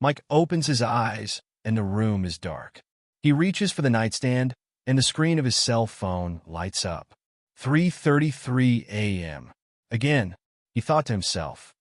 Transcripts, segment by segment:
Mike opens his eyes, and the room is dark. He reaches for the nightstand, and the screen of his cell phone lights up. 3:33 a.m. Again, he thought to himself,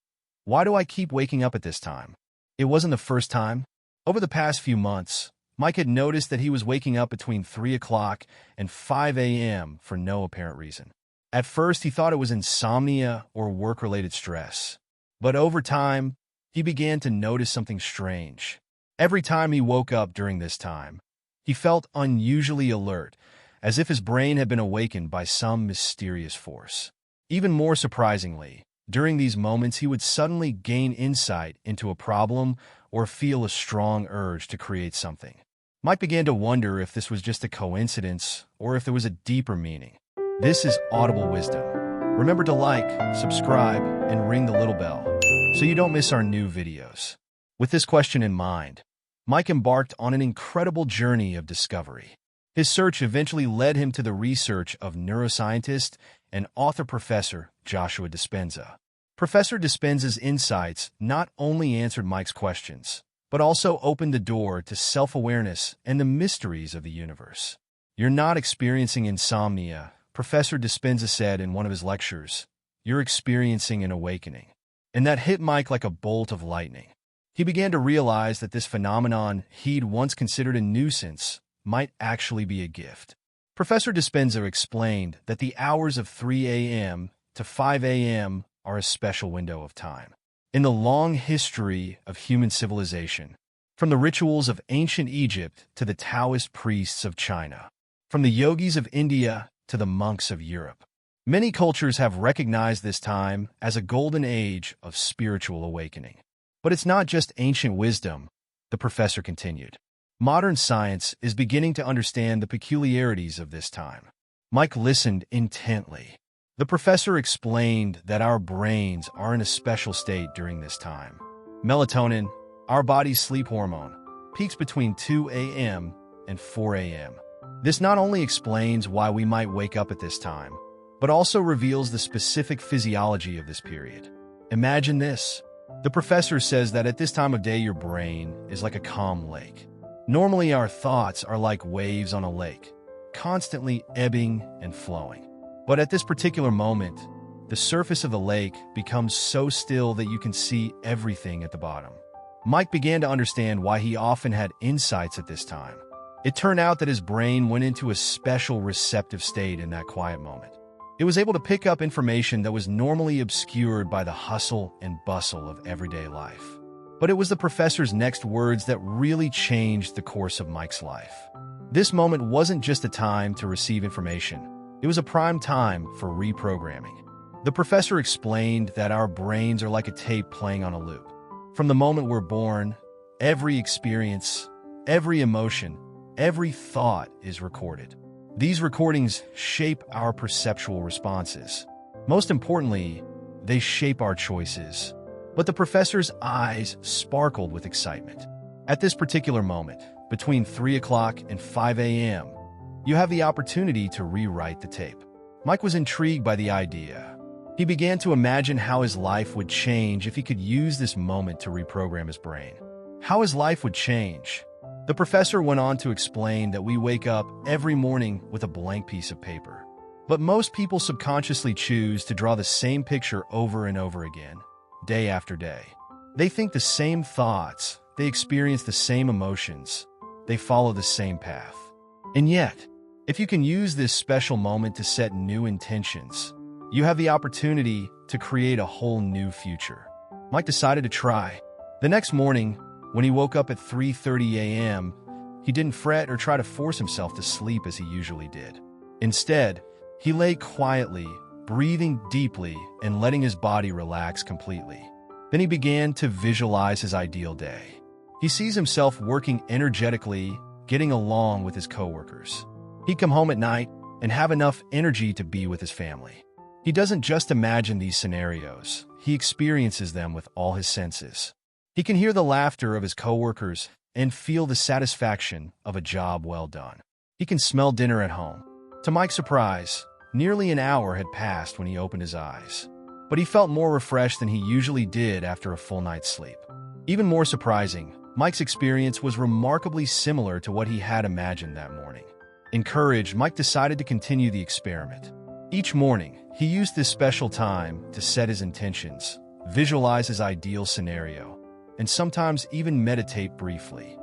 why do I keep waking up at this time? It wasn't the first time. Over the past few months, Mike had noticed that he was waking up between 3 o'clock and 5 a.m. for no apparent reason. At first, he thought it was insomnia or work-related stress. But over time, he began to notice something strange. Every time he woke up during this time, he felt unusually alert, as if his brain had been awakened by some mysterious force. Even more surprisingly, during these moments he would suddenly gain insight into a problem or feel a strong urge to create something. Mike began to wonder if this was just a coincidence or if there was a deeper meaning. This is Audible Wisdom. Remember to like, subscribe, and ring the little bell so you don't miss our new videos. With this question in mind, Mike embarked on an incredible journey of discovery. His search eventually led him to the research of neuroscientist and author Professor Joshua Dispenza. Professor Dispenza's insights not only answered Mike's questions, but also opened the door to self-awareness and the mysteries of the universe. You're not experiencing insomnia, Professor Dispenza said in one of his lectures. You're experiencing an awakening. And that hit Mike like a bolt of lightning. He began to realize that this phenomenon he'd once considered a nuisance might actually be a gift. Professor Dispenza explained that the hours of 3 a.m. to 5 a.m. are a special window of time. In the long history of human civilization, from the rituals of ancient Egypt to the Taoist priests of China, from the yogis of India to the monks of Europe, many cultures have recognized this time as a golden age of spiritual awakening. But it's not just ancient wisdom, the professor continued. Modern science is beginning to understand the peculiarities of this time. Mike listened intently. The professor explained that our brains are in a special state during this time. Melatonin, our body's sleep hormone, peaks between 2 a.m. and 4 a.m. This not only explains why we might wake up at this time, but also reveals the specific physiology of this period. Imagine this. The professor says that at this time of day your brain is like a calm lake. Normally our thoughts are like waves on a lake, constantly ebbing and flowing. But at this particular moment, the surface of the lake becomes so still that you can see everything at the bottom. Mike began to understand why he often had insights at this time. It turned out that his brain went into a special receptive state in that quiet moment. It was able to pick up information that was normally obscured by the hustle and bustle of everyday life. But it was the professor's next words that really changed the course of Mike's life. This moment wasn't just a time to receive information. It was a prime time for reprogramming. The professor explained that our brains are like a tape playing on a loop. From the moment we're born, every experience, every emotion, every thought is recorded. These recordings shape our perceptual responses. Most importantly, they shape our choices. But the professor's eyes sparkled with excitement. At this particular moment, between 3 o'clock and 5 a.m., you have the opportunity to rewrite the tape. Mike was intrigued by the idea. He began to imagine how his life would change if he could use this moment to reprogram his brain. How his life would change. The professor went on to explain that we wake up every morning with a blank piece of paper. But most people subconsciously choose to draw the same picture over and over again, day after day. They think the same thoughts, they experience the same emotions, they follow the same path. And yet, if you can use this special moment to set new intentions, you have the opportunity to create a whole new future. Mike decided to try. The next morning, when he woke up at 3:30 a.m., he didn't fret or try to force himself to sleep as he usually did. Instead, he lay quietly, breathing deeply and letting his body relax completely. Then he began to visualize his ideal day. He sees himself working energetically, getting along with his coworkers. He'd come home at night and have enough energy to be with his family. He doesn't just imagine these scenarios, he experiences them with all his senses. He can hear the laughter of his coworkers and feel the satisfaction of a job well done. He can smell dinner at home. To Mike's surprise, nearly an hour had passed when he opened his eyes. But he felt more refreshed than he usually did after a full night's sleep. Even more surprising, Mike's experience was remarkably similar to what he had imagined that morning. Encouraged, Mike decided to continue the experiment. Each morning, he used this special time to set his intentions, visualize his ideal scenario, and sometimes even meditate briefly.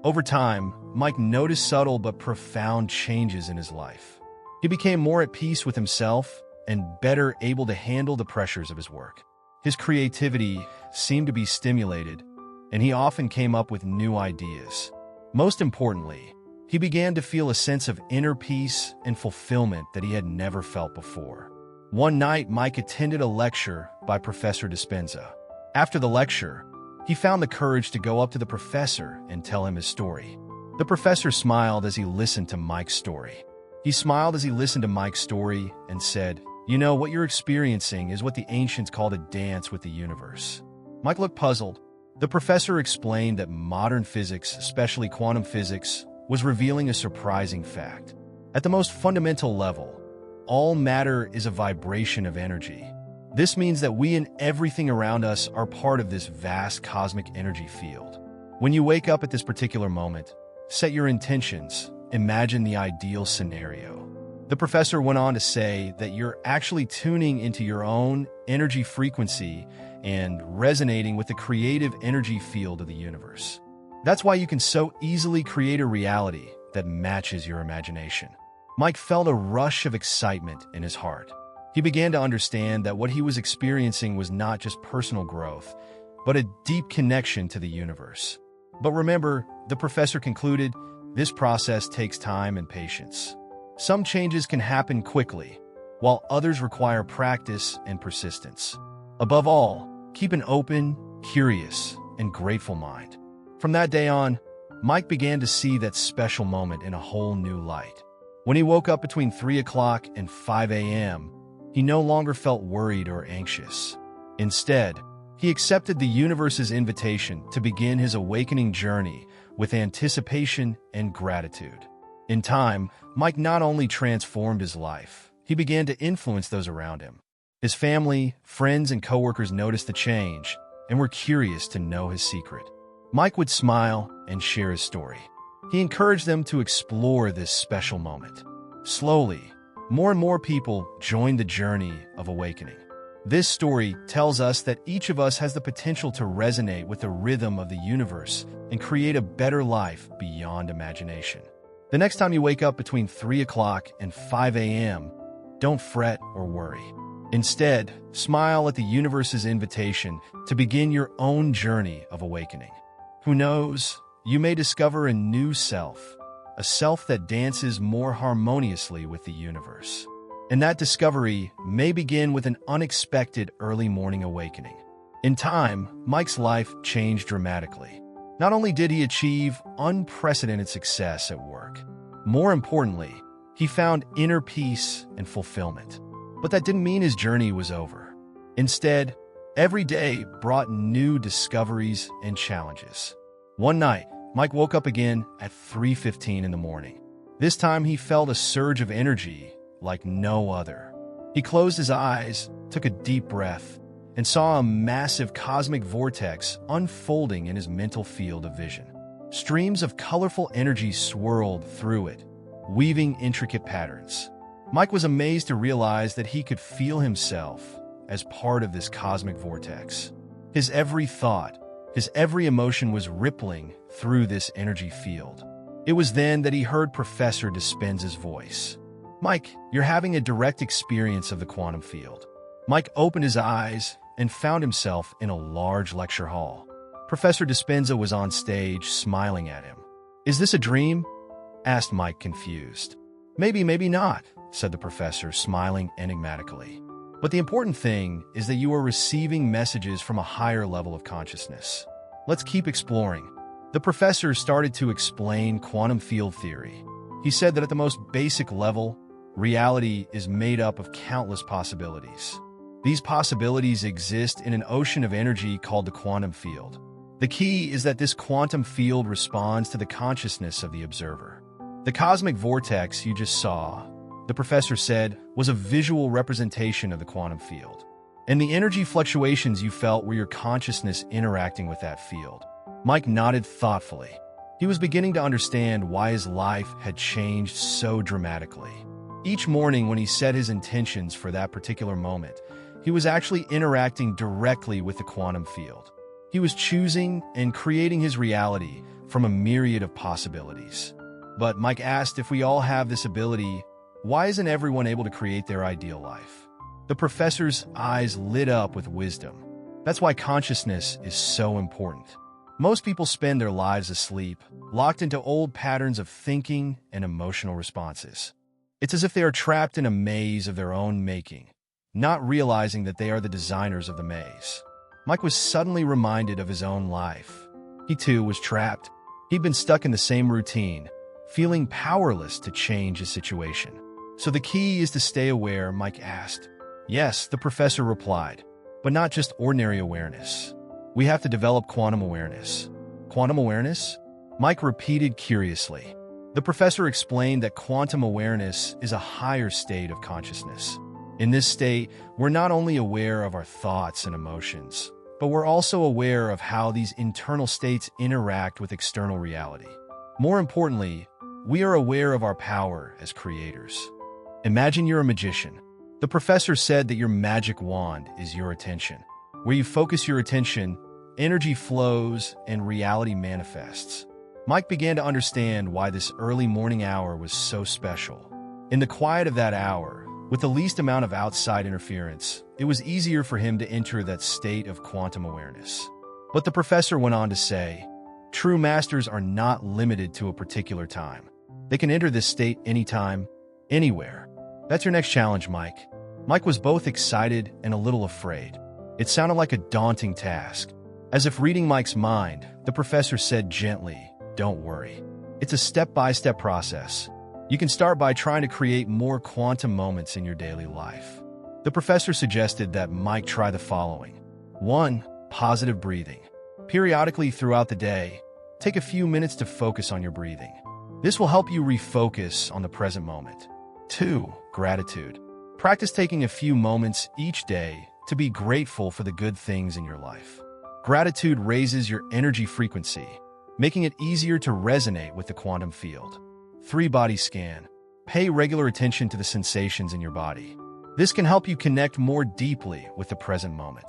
Over time, Mike noticed subtle but profound changes in his life. He became more at peace with himself and better able to handle the pressures of his work. His creativity seemed to be stimulated, and he often came up with new ideas. Most importantly, he began to feel a sense of inner peace and fulfillment that he had never felt before. One night, Mike attended a lecture by Professor Dispenza. After the lecture, he found the courage to go up to the professor and tell him his story. The professor smiled as he listened to Mike's story. He smiled as he listened to Mike's story and said, "You know, what you're experiencing is what the ancients called a dance with the universe." Mike looked puzzled. The professor explained that modern physics, especially quantum physics, was revealing a surprising fact. At the most fundamental level, all matter is a vibration of energy. This means that we and everything around us are part of this vast cosmic energy field. When you wake up at this particular moment, set your intentions, imagine the ideal scenario. The professor went on to say that you're actually tuning into your own energy frequency and resonating with the creative energy field of the universe. That's why you can so easily create a reality that matches your imagination. Mike felt a rush of excitement in his heart. He began to understand that what he was experiencing was not just personal growth, but a deep connection to the universe. But remember, the professor concluded, this process takes time and patience. Some changes can happen quickly, while others require practice and persistence. Above all, keep an open, curious, and grateful mind. From that day on, Mike began to see that special moment in a whole new light. When he woke up between 3 o'clock and 5 a.m., he no longer felt worried or anxious. Instead, he accepted the universe's invitation to begin his awakening journey with anticipation and gratitude. In time, Mike not only transformed his life, he began to influence those around him. His family, friends, and coworkers noticed the change and were curious to know his secret. Mike would smile and share his story. He encouraged them to explore this special moment. Slowly, more and more people joined the journey of awakening. This story tells us that each of us has the potential to resonate with the rhythm of the universe and create a better life beyond imagination. The next time you wake up between 3 o'clock and 5 a.m., don't fret or worry. Instead, smile at the universe's invitation to begin your own journey of awakening. Who knows, you may discover a new self, a self that dances more harmoniously with the universe. And that discovery may begin with an unexpected early morning awakening. In time, Mike's life changed dramatically. Not only did he achieve unprecedented success at work, more importantly, he found inner peace and fulfillment. But that didn't mean his journey was over. Instead, every day brought new discoveries and challenges. One night, Mike woke up again at 3:15 in the morning. This time he felt a surge of energy like no other. He closed his eyes, took a deep breath, and saw a massive cosmic vortex unfolding in his mental field of vision. Streams of colorful energy swirled through it, weaving intricate patterns. Mike was amazed to realize that he could feel himself as part of this cosmic vortex. His every thought, his every emotion was rippling through this energy field. It was then that he heard Professor Dispenza's voice. "Mike, you're having a direct experience of the quantum field." Mike opened his eyes and found himself in a large lecture hall. Professor Dispenza was on stage, smiling at him. "Is this a dream?" asked Mike, confused. "Maybe, maybe not," said the professor, smiling enigmatically. "But the important thing is that you are receiving messages from a higher level of consciousness. Let's keep exploring." The professor started to explain quantum field theory. He said that at the most basic level, reality is made up of countless possibilities. These possibilities exist in an ocean of energy called the quantum field. The key is that this quantum field responds to the consciousness of the observer. The cosmic vortex you just saw, the professor said, was a visual representation of the quantum field. And the energy fluctuations you felt were your consciousness interacting with that field. Mike nodded thoughtfully. He was beginning to understand why his life had changed so dramatically. Each morning when he set his intentions for that particular moment, he was actually interacting directly with the quantum field. He was choosing and creating his reality from a myriad of possibilities. But Mike asked, if we all have this ability, why isn't everyone able to create their ideal life? The professor's eyes lit up with wisdom. That's why consciousness is so important. Most people spend their lives asleep, locked into old patterns of thinking and emotional responses. It's as if they are trapped in a maze of their own making, not realizing that they are the designers of the maze. Mike was suddenly reminded of his own life. He too was trapped. He'd been stuck in the same routine, feeling powerless to change his situation. So the key is to stay aware, Mike asked. Yes, the professor replied, but not just ordinary awareness. We have to develop quantum awareness. Quantum awareness? Mike repeated curiously. The professor explained that quantum awareness is a higher state of consciousness. In this state, we're not only aware of our thoughts and emotions, but we're also aware of how these internal states interact with external reality. More importantly, we are aware of our power as creators. Imagine you're a magician. The professor said that your magic wand is your attention. Where you focus your attention, energy flows and reality manifests. Mike began to understand why this early morning hour was so special. In the quiet of that hour, with the least amount of outside interference, it was easier for him to enter that state of quantum awareness. But the professor went on to say, true masters are not limited to a particular time. They can enter this state anytime, anywhere. That's your next challenge, Mike. Mike was both excited and a little afraid. It sounded like a daunting task. As if reading Mike's mind, the professor said gently, don't worry. It's a step-by-step process. You can start by trying to create more quantum moments in your daily life. The professor suggested that Mike try the following. 1. Positive breathing. Periodically throughout the day, take a few minutes to focus on your breathing. This will help you refocus on the present moment. 2. Gratitude. Practice taking a few moments each day to be grateful for the good things in your life. Gratitude raises your energy frequency, making it easier to resonate with the quantum field. 3. Body scan. Pay regular attention to the sensations in your body. This can help you connect more deeply with the present moment.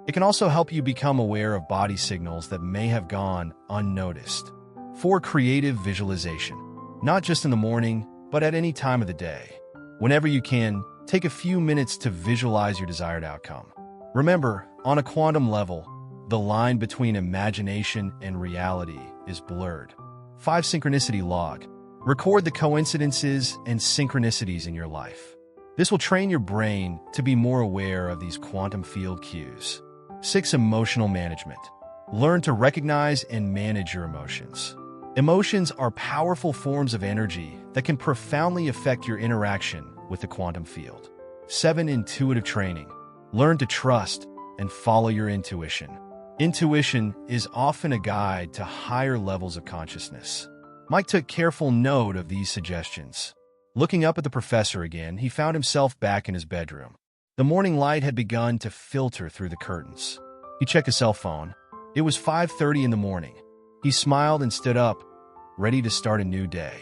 It can also help you become aware of body signals that may have gone unnoticed. 4. Creative visualization. Not just in the morning, but at any time of the day. Whenever you can, take a few minutes to visualize your desired outcome. Remember, on a quantum level, the line between imagination and reality is blurred. 5. Synchronicity log. Record the coincidences and synchronicities in your life. This will train your brain to be more aware of these quantum field cues. 6. Emotional management. Learn to recognize and manage your emotions. Emotions are powerful forms of energy that can profoundly affect your interaction with the quantum field. 7. Intuitive training. Learn to trust and follow your intuition. Intuition is often a guide to higher levels of consciousness. Mike took careful note of these suggestions. Looking up at the professor again, he found himself back in his bedroom. The morning light had begun to filter through the curtains. He checked his cell phone. It was 5:30 in the morning. He smiled and stood up, ready to start a new day.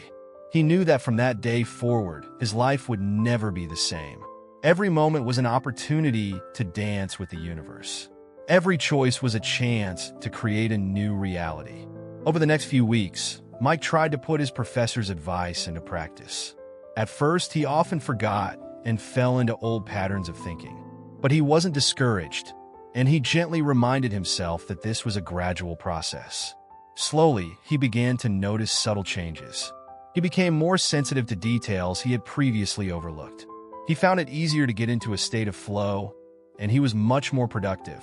He knew that from that day forward, his life would never be the same. Every moment was an opportunity to dance with the universe. Every choice was a chance to create a new reality. Over the next few weeks, Mike tried to put his professor's advice into practice. At first, he often forgot and fell into old patterns of thinking. But he wasn't discouraged, and he gently reminded himself that this was a gradual process. Slowly, he began to notice subtle changes. He became more sensitive to details he had previously overlooked. He found it easier to get into a state of flow, and he was much more productive.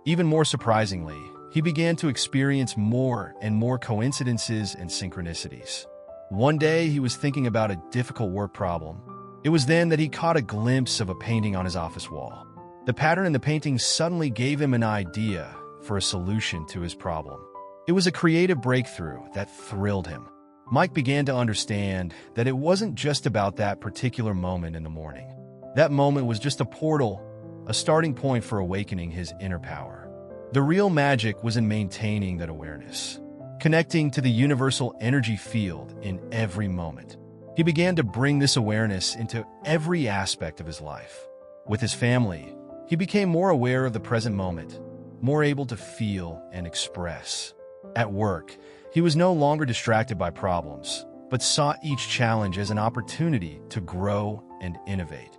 Even more surprisingly, he began to experience more and more coincidences and synchronicities. One day, he was thinking about a difficult work problem. It was then that he caught a glimpse of a painting on his office wall. The pattern in the painting suddenly gave him an idea for a solution to his problem. It was a creative breakthrough that thrilled him. Mike began to understand that it wasn't just about that particular moment in the morning. That moment was just a portal, a starting point for awakening his inner power. The real magic was in maintaining that awareness, connecting to the universal energy field in every moment. He began to bring this awareness into every aspect of his life. With his family, he became more aware of the present moment, more able to feel and express. At work, he was no longer distracted by problems, but saw each challenge as an opportunity to grow and innovate.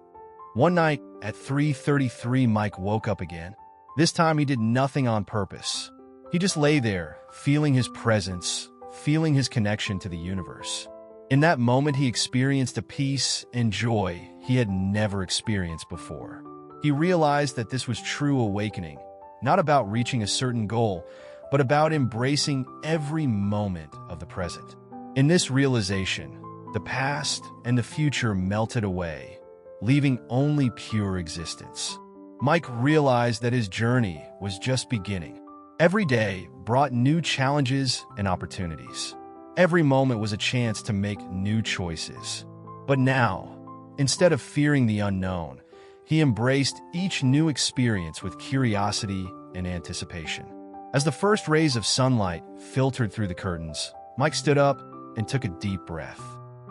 One night at 3:33, Mike woke up again. This time he did nothing on purpose. He just lay there, feeling his presence, feeling his connection to the universe. In that moment, he experienced a peace and joy he had never experienced before. He realized that this was true awakening, not about reaching a certain goal, but about embracing every moment of the present. In this realization, the past and the future melted away, leaving only pure existence. Mike realized that his journey was just beginning. Every day brought new challenges and opportunities. Every moment was a chance to make new choices. But now, instead of fearing the unknown, he embraced each new experience with curiosity and anticipation. As the first rays of sunlight filtered through the curtains, Mike stood up and took a deep breath.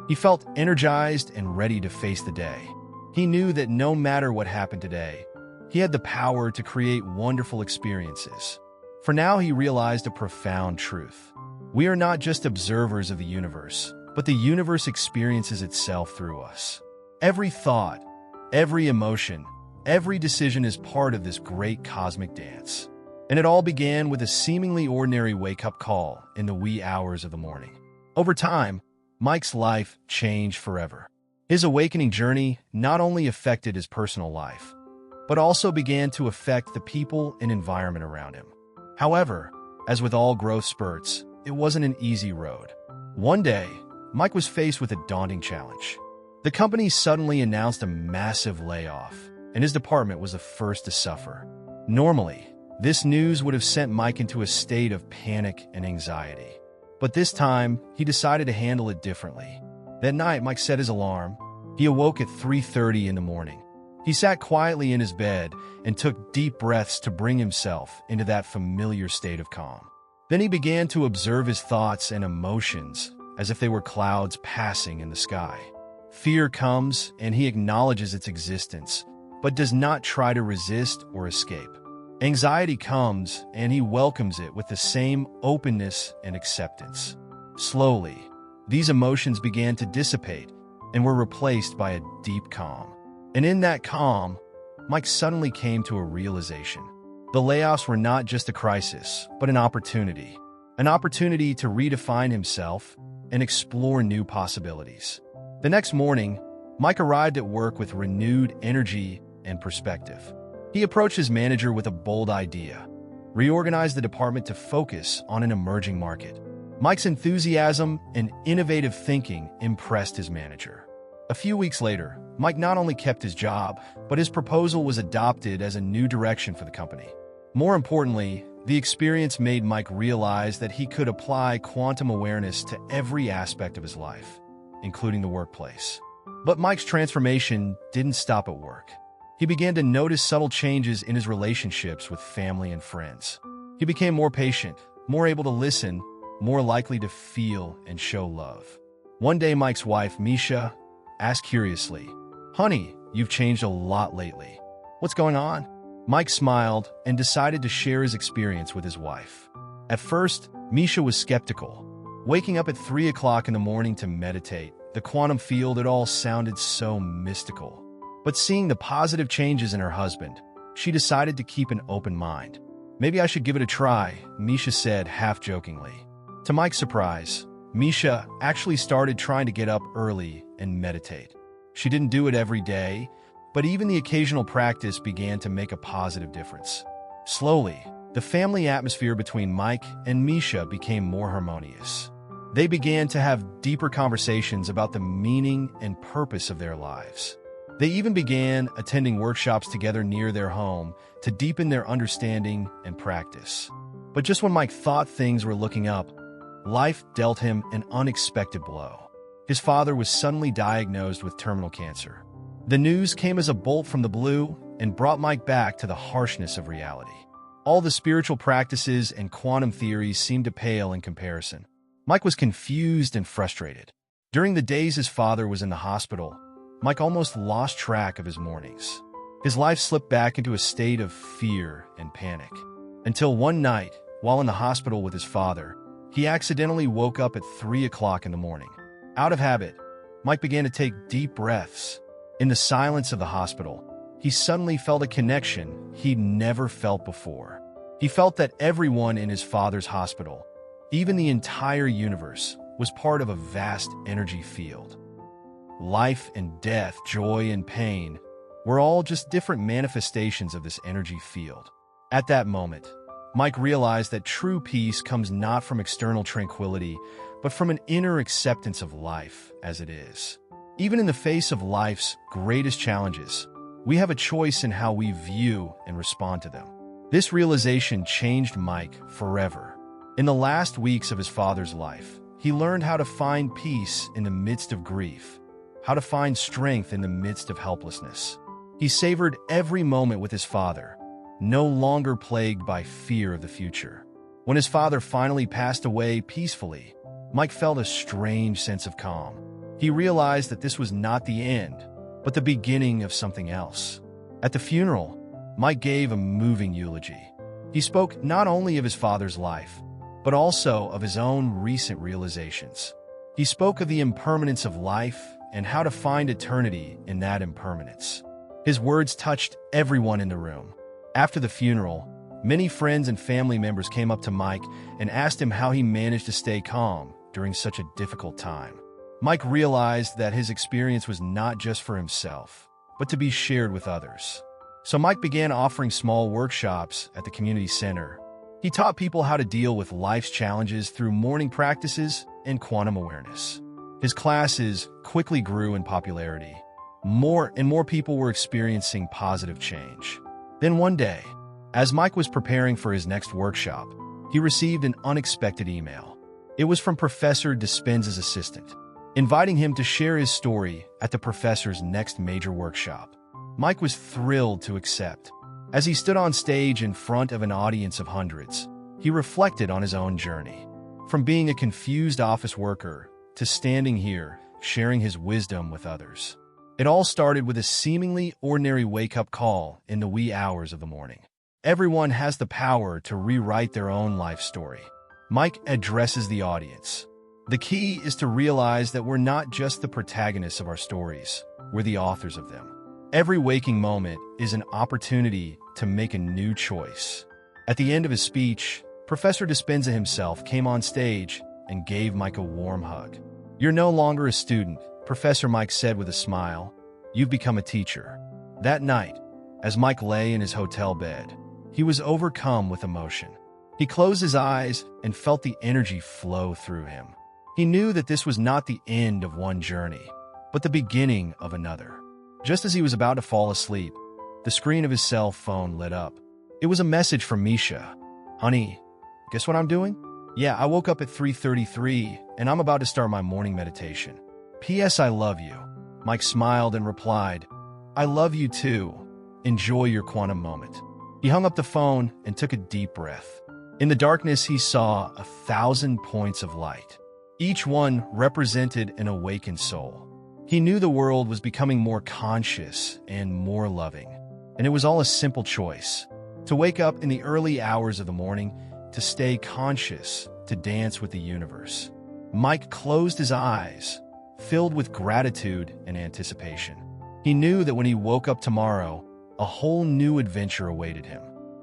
He felt energized and ready to face the day. He knew that no matter what happened today, he had the power to create wonderful experiences. For now, he realized a profound truth. We are not just observers of the universe, but the universe experiences itself through us. Every thought, every emotion, every decision is part of this great cosmic dance. And it all began with a seemingly ordinary wake-up call in the wee hours of the morning. Over time, Mike's life changed forever. His awakening journey not only affected his personal life, but also began to affect the people and environment around him. However, as with all growth spurts, it wasn't an easy road. One day, Mike was faced with a daunting challenge. The company suddenly announced a massive layoff, and his department was the first to suffer. Normally, this news would have sent Mike into a state of panic and anxiety. But this time, he decided to handle it differently. That night, Mike set his alarm. He awoke at 3:30 in the morning. He sat quietly in his bed and took deep breaths to bring himself into that familiar state of calm. Then he began to observe his thoughts and emotions as if they were clouds passing in the sky. Fear comes and he acknowledges its existence, but does not try to resist or escape. Anxiety comes and he welcomes it with the same openness and acceptance. Slowly, these emotions began to dissipate and were replaced by a deep calm. And in that calm, Mike suddenly came to a realization. The layoffs were not just a crisis, but an opportunity to redefine himself and explore new possibilities. The next morning, Mike arrived at work with renewed energy and perspective. He approached his manager with a bold idea: reorganize the department to focus on an emerging market. Mike's enthusiasm and innovative thinking impressed his manager. A few weeks later, Mike not only kept his job, but his proposal was adopted as a new direction for the company. More importantly, the experience made Mike realize that he could apply quantum awareness to every aspect of his life, including the workplace. But Mike's transformation didn't stop at work. He began to notice subtle changes in his relationships with family and friends. He became more patient, more able to listen, more likely to feel and show love. One day, Mike's wife, Misha, asked curiously, "Honey, you've changed a lot lately. What's going on?" Mike smiled and decided to share his experience with his wife. At first, Misha was skeptical. Waking up at 3 o'clock in the morning to meditate, the quantum field, it all sounded so mystical. But seeing the positive changes in her husband, she decided to keep an open mind. "Maybe I should give it a try," Misha said half-jokingly. To Mike's surprise, Misha actually started trying to get up early and meditate. She didn't do it every day, but even the occasional practice began to make a positive difference. Slowly, the family atmosphere between Mike and Misha became more harmonious. They began to have deeper conversations about the meaning and purpose of their lives. They even began attending workshops together near their home to deepen their understanding and practice. But just when Mike thought things were looking up, life dealt him an unexpected blow. His father was suddenly diagnosed with terminal cancer. The news came as a bolt from the blue and brought Mike back to the harshness of reality. All the spiritual practices and quantum theories seemed to pale in comparison. Mike was confused and frustrated. During the days his father was in the hospital, Mike almost lost track of his mornings. His life slipped back into a state of fear and panic. Until one night, while in the hospital with his father, he accidentally woke up at 3 o'clock in the morning. Out of habit, Mike began to take deep breaths. In the silence of the hospital, he suddenly felt a connection he'd never felt before. He felt that everyone in his father's hospital, even the entire universe, was part of a vast energy field. Life and death, joy and pain, were all just different manifestations of this energy field. At that moment, Mike realized that true peace comes not from external tranquility, but from an inner acceptance of life as it is. Even in the face of life's greatest challenges, we have a choice in how we view and respond to them. This realization changed Mike forever. In the last weeks of his father's life, he learned how to find peace in the midst of grief, how to find strength in the midst of helplessness. He savored every moment with his father, no longer plagued by fear of the future. When his father finally passed away peacefully, Mike felt a strange sense of calm. He realized that this was not the end, but the beginning of something else. At the funeral, Mike gave a moving eulogy. He spoke not only of his father's life, but also of his own recent realizations. He spoke of the impermanence of life and how to find eternity in that impermanence. His words touched everyone in the room. After the funeral, many friends and family members came up to Mike and asked him how he managed to stay calm during such a difficult time. Mike realized that his experience was not just for himself, but to be shared with others. So Mike began offering small workshops at the community center. He taught people how to deal with life's challenges through morning practices and quantum awareness. His classes quickly grew in popularity. More and more people were experiencing positive change. Then one day, as Mike was preparing for his next workshop, he received an unexpected email. It was from Professor Dispenza's assistant, inviting him to share his story at the professor's next major workshop. Mike was thrilled to accept. As he stood on stage in front of an audience of hundreds, he reflected on his own journey. From being a confused office worker to standing here, sharing his wisdom with others. It all started with a seemingly ordinary wake-up call in the wee hours of the morning. Everyone has the power to rewrite their own life story. Mike addresses the audience. The key is to realize that we're not just the protagonists of our stories, we're the authors of them. Every waking moment is an opportunity to make a new choice. At the end of his speech, Professor Dispenza himself came on stage and gave Mike a warm hug. "You're no longer a student," Professor Mike said with a smile. "You've become a teacher." That night, as Mike lay in his hotel bed, he was overcome with emotion. He closed his eyes and felt the energy flow through him. He knew that this was not the end of one journey, but the beginning of another. Just as he was about to fall asleep, the screen of his cell phone lit up. It was a message from Misha. "Honey, guess what I'm doing? Yeah, I woke up at 3:33 and I'm about to start my morning meditation. P.S. I love you." Mike smiled and replied, "I love you too. Enjoy your quantum moment." He hung up the phone and took a deep breath. In the darkness, he saw 1,000 points of light. Each one represented an awakened soul. He knew the world was becoming more conscious and more loving. And it was all a simple choice. To wake up in the early hours of the morning, to stay conscious, to dance with the universe. Mike closed his eyes, filled with gratitude and anticipation. He knew that when he woke up tomorrow, a whole new adventure awaited him.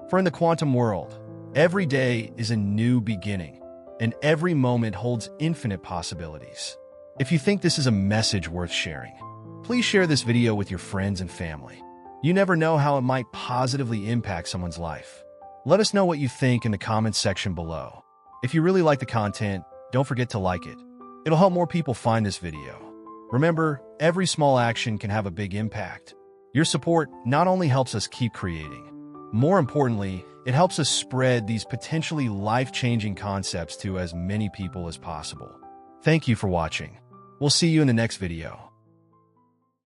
For in the quantum world, every day is a new beginning, and every moment holds infinite possibilities. If you think this is a message worth sharing, please share this video with your friends and family. You never know how it might positively impact someone's life. Let us know what you think in the comments section below. If you really like the content, don't forget to like it. It'll help more people find this video. Remember, every small action can have a big impact. Your support not only helps us keep creating, more importantly, it helps us spread these potentially life-changing concepts to as many people as possible. Thank you for watching. We'll see you in the next video.